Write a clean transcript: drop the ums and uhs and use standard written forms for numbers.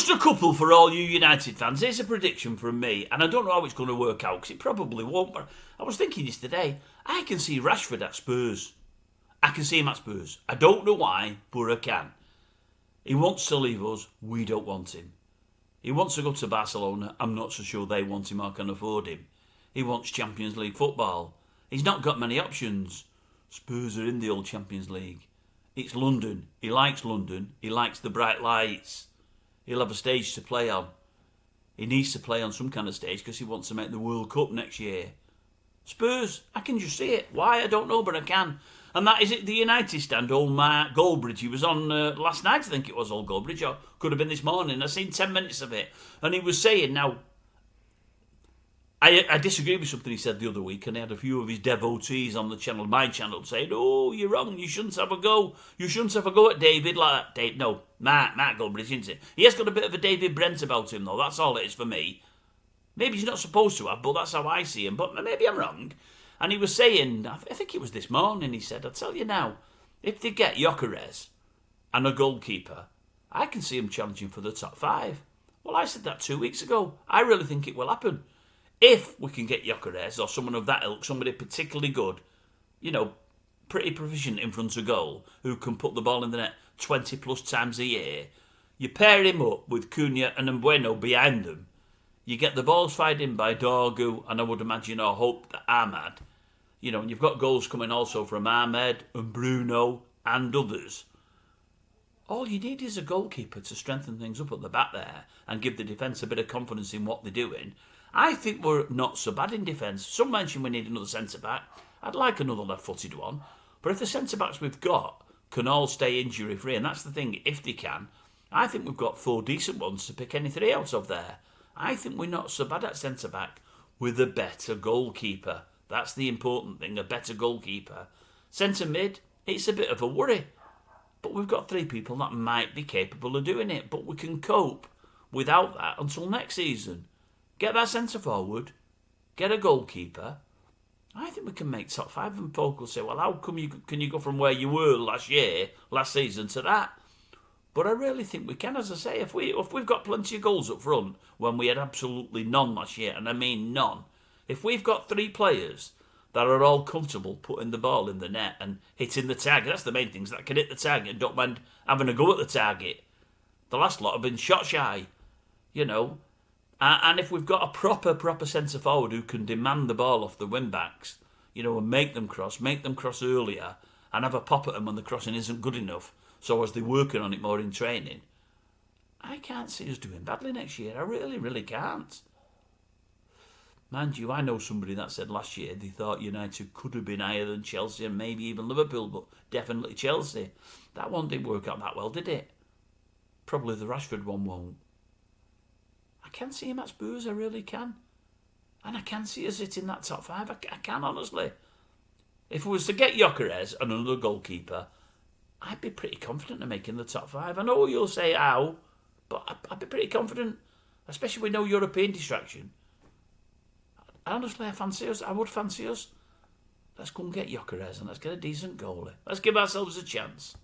Just a couple for all you United fans. Here's a prediction from me, and I don't know how it's going to work out, because it probably won't, but I was thinking this today. I can see Rashford at Spurs. I can see him at Spurs. I don't know why, but I can. He wants to leave us. We don't want him. He wants to go to Barcelona. I'm not so sure they want him or can afford him. He wants Champions League football. He's not got many options. Spurs are in the old Champions League. It's London. He likes London. He likes the bright lights. He'll have a stage to play on. He needs to play on some kind of stage because he wants to make the World Cup next year. Spurs, I can just see it. Why, I don't know, but I can. And that is it, the United stand. Old Mark Goldbridge, he was on last night, I think it was, old Goldbridge, or could have been this morning. I've seen 10 minutes of it. And he was saying, now, I disagree with something he said the other week, and he had a few of his devotees on the channel, my channel, saying, oh, you're wrong, you shouldn't have a go. You shouldn't have a go at David like that. Mark Goldbridge, isn't it? He has got a bit of a David Brent about him, though. That's all it is for me. Maybe he's not supposed to have, but that's how I see him. But maybe I'm wrong. And he was saying, I think it was this morning, he said, I'll tell you now, if they get Gyökeres and a goalkeeper, I can see him challenging for the top 5. Well, I said that 2 weeks ago. I really think it will happen. If we can get Gyökeres or someone of that ilk, somebody particularly good, pretty proficient in front of goal, who can put the ball in the net 20 plus times a year, you pair him up with Cunha and Mbueno behind them, you get the balls fired in by Dorgu and I would imagine or hope that Ahmad, and you've got goals coming also from Ahmed and Bruno and others. All you need is a goalkeeper to strengthen things up at the back there and give the defence a bit of confidence in what they're doing. I think we're not so bad in defence. Some mention we need another centre-back. I'd like another left-footed one. But if the centre-backs we've got can all stay injury-free, and that's the thing, if they can, I think we've got 4 decent ones to pick any 3 out of there. I think we're not so bad at centre-back with a better goalkeeper. That's the important thing, a better goalkeeper. Centre-mid, it's a bit of a worry. But we've got 3 people that might be capable of doing it. But we can cope without that until next season. Get that centre-forward, get a goalkeeper. I think we can make top 5, and folk will say, well, how come can you go from where you were last season, to that? But I really think we can, as I say, if we've got plenty of goals up front when we had absolutely none last year, and I mean none. If we've got 3 players that are all comfortable putting the ball in the net and hitting the target, that's the main things, that can hit the target and don't mind having a go at the target. The last lot have been shot shy, And if we've got a proper centre-forward who can demand the ball off the wing-backs, and make them cross earlier, and have a pop at them when the crossing isn't good enough, so as they're working on it more in training, I can't see us doing badly next year. I really, really can't. Mind you, I know somebody that said last year they thought United could have been higher than Chelsea and maybe even Liverpool, but definitely Chelsea. That one didn't work out that well, did it? Probably the Rashford one won't. I can see him at Spurs, I really can. And I can see us hitting that top 5. I can, honestly. If we was to get Gyökeres and another goalkeeper, I'd be pretty confident of making the top 5. I know you'll say how, but I'd be pretty confident, especially with no European distraction. Honestly, I would fancy us. Let's go and get Gyökeres and let's get a decent goalie. Let's give ourselves a chance.